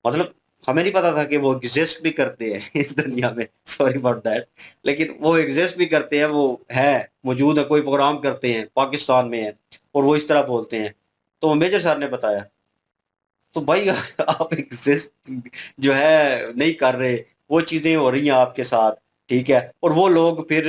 मतलब हमें नहीं पता था कि वो एग्जिस्ट भी करते हैं इस दुनिया में, सॉरी अबाउट दैट, लेकिन वो एग्जिस्ट भी करते हैं, वो है, मौजूद है, कोई प्रोग्राम करते हैं, पाकिस्तान में है, और वो इस तरह बोलते हैं। तो मेजर सर ने बताया। तो भाई आप एग्जिस्ट जो है नहीं कर रहे, वो चीजें हो रही हैं आपके साथ, ठीक है, और वो लोग फिर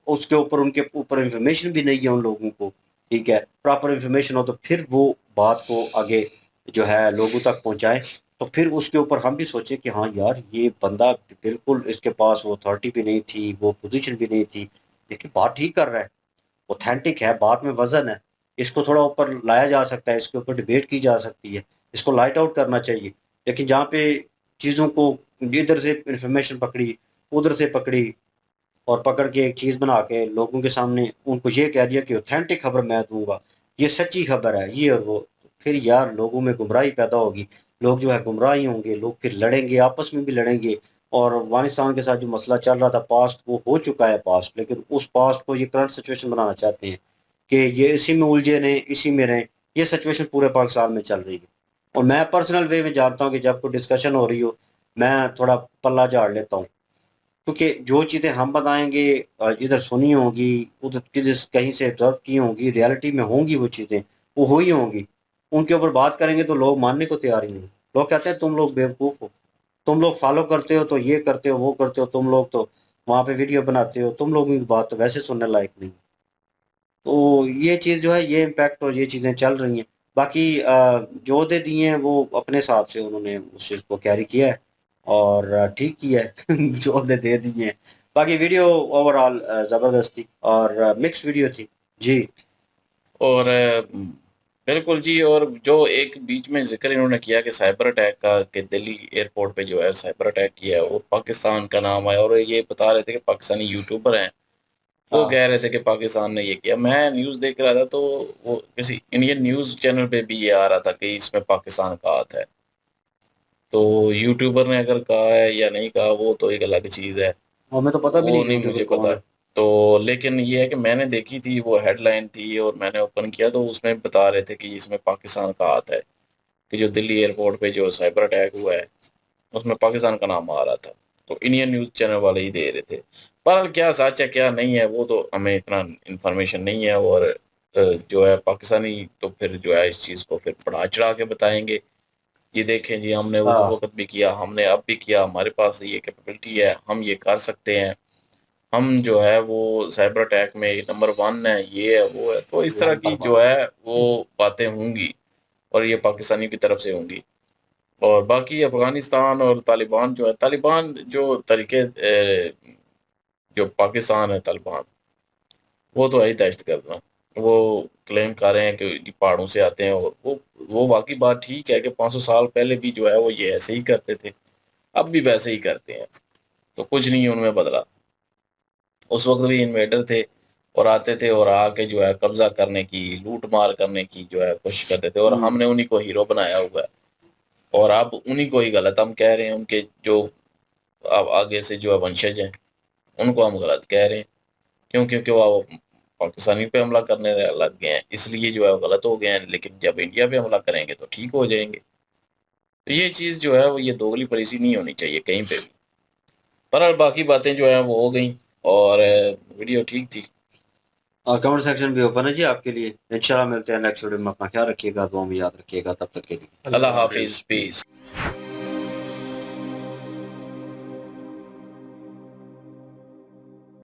उसके ऊपर, उनके ऊपर इंफॉर्मेशन भी नहीं है उन लोगों को, ठीक है, प्रॉपर इंफॉर्मेशन हो तो फिर वो बात को आगे जो है लोगों तक पहुंचाए। तो फिर उसके ऊपर हम भी सोचे कि हाँ यार ये बंदा बिल्कुल, इसके पास वो अथॉरिटी भी नहीं थी, वो पोजीशन भी नहीं थी, लेकिन बात ठीक कर रहा है, ऑथेंटिक है, बात में वजन है, इसको थोड़ा ऊपर लाया जा सकता है, इसके ऊपर डिबेट की जा सकती है, इसको लाइट आउट करना चाहिए। लेकिन जहाँ पे चीज़ों को इधर से इंफॉर्मेशन पकड़ी, उधर से पकड़ी, और पकड़ के एक चीज़ बना के लोगों के सामने उनको ये कह दिया कि ऑथेंटिक खबर मैं दूंगा, ये सच्ची खबर है, ये और वो, फिर यार लोगों में गुमराही पैदा होगी, लोग जो है गुमराह ही होंगे, लोग फिर लड़ेंगे, आपस में भी लड़ेंगे। और अफगानिस्तान के साथ जो मसला चल रहा था पास्ट, वो हो चुका है पास्ट, लेकिन उस पास्ट को ये करंट सिचुएशन बनाना चाहते हैं कि ये इसी में उलझे रहें, इसी में रहें। ये सिचुएशन पूरे पाकिस्तान में चल रही है। और मैं पर्सनल वे में जानता हूँ कि जब कोई डिस्कशन हो रही हो, मैं थोड़ा पल्ला झाड़ लेता हूँ, क्योंकि जो चीज़ें हम बताएंगे, इधर सुनी होंगी, उधर किसी कहीं से ऑब्जर्व की होंगी, रियलिटी में होंगी वो चीज़ें, वो हुई होंगी, उनके ऊपर बात करेंगे तो लोग मानने को तैयार ही नहीं। लोग कहते हैं तुम लोग बेवकूफ़ हो, तुम लोग फॉलो करते हो तो ये करते हो वो करते हो, तुम लोग तो वहाँ पे वीडियो बनाते हो, तुम लोगों की बात तो वैसे सुनने लायक नहीं। तो ये चीज़ जो है, ये इम्पैक्ट और ये चीज़ें चल रही हैं। बाकी जो दे दिए हैं वो अपने हिसाब से उन्होंने उस चीज़ को कैरी किया है और ठीक किया है जो दे दिए हैं। बाकी वीडियो ओवरऑल ज़बरदस्त थी और मिक्स वीडियो थी जी। और बिल्कुल जी। और जो एक बीच में जिक्र इन्होंने किया कि साइबर अटैक का, कि दिल्ली एयरपोर्ट पे जो है साइबर अटैक किया है, और पाकिस्तान का नाम आया, और ये बता रहे थे कि पाकिस्तानी यूट्यूबर हैं, वो हाँ कह रहे थे कि पाकिस्तान ने ये किया। मैं न्यूज़ देख रहा था तो वो किसी इंडियन न्यूज़ चैनल पे भी ये आ रहा था कि इसमें पाकिस्तान का हाथ है। तो यूट्यूबर ने अगर कहा है या नहीं कहा वो तो एक अलग चीज़ है, हमें तो पता भी वो नहीं नहीं यूट्यूबर मुझे कौन पता। है। तो लेकिन ये है कि मैंने देखी थी, वो हेडलाइन थी और मैंने ओपन किया तो उसमें बता रहे थे कि इसमें पाकिस्तान का हाथ है, कि जो दिल्ली एयरपोर्ट पे जो साइबर अटैक हुआ है उसमें पाकिस्तान का नाम आ रहा था। तो इंडियन न्यूज़ चैनल वाले ही दे रहे थे। बहरहाल क्या सच है क्या नहीं है वो तो हमें इतना इन्फॉर्मेशन नहीं है। और जो है पाकिस्तानी तो फिर जो है इस चीज़ को फिर बढ़ा चढ़ा के बताएंगे, ये देखें जी हमने उस हाँ वक्त भी किया, हमने अब भी किया, हमारे पास ये कैपेबिलिटी है, हम ये कर सकते हैं, हम जो है वो साइबर अटैक में नंबर 1 है, ये है वो है। तो इस तरह की जो है वो बातें होंगी और ये पाकिस्तानी की तरफ से होंगी। और बाकी अफगानिस्तान और तालिबान जो है, तालिबान जो तरीके जो पाकिस्तान है तालिबान, वो तो है ही दहशतगर्द ना। वो क्लेम कर रहे हैं कि ये पहाड़ों से आते हैं, और वो वाकई बात ठीक है कि 500 साल पहले भी जो है वो ये ऐसे ही करते थे, अब भी वैसे ही करते हैं। तो कुछ नहीं उनमें बदला। उस वक्त भी इन्वेडर थे और आते थे और आके जो है कब्जा करने की, लूट मार करने की जो है कोशिश करते थे, और हमने उन्हीं को हीरो बनाया हुआ है। और अब उन्हीं को ही गलत हम कह रहे हैं, उनके जो अब आगे से जो है वंशज हैं उनको हम गलत कह रहे हैं। क्यों? क्योंकि वो पाकिस्तानी पे हमला करने लग गए हैं, इसलिए जो है वो गलत हो गए हैं। लेकिन जब इंडिया पे हमला करेंगे तो ठीक हो जाएंगे। तो ये चीज़ जो है वो ये दोगली पॉलिसी नहीं होनी चाहिए कहीं पे भी। पर बाकी बातें जो है वो हो गई, और वीडियो ठीक थी। और कमेंट सेक्शन भी ओपन है जी आपके लिए। इंशाल्लाह मिलते हैं नेक्स्ट वीडियो में। अपना ख्याल रखिएगा, दुआ में याद रखिएगा। तब तक के लिए अल्लाह हाफिज, पीस।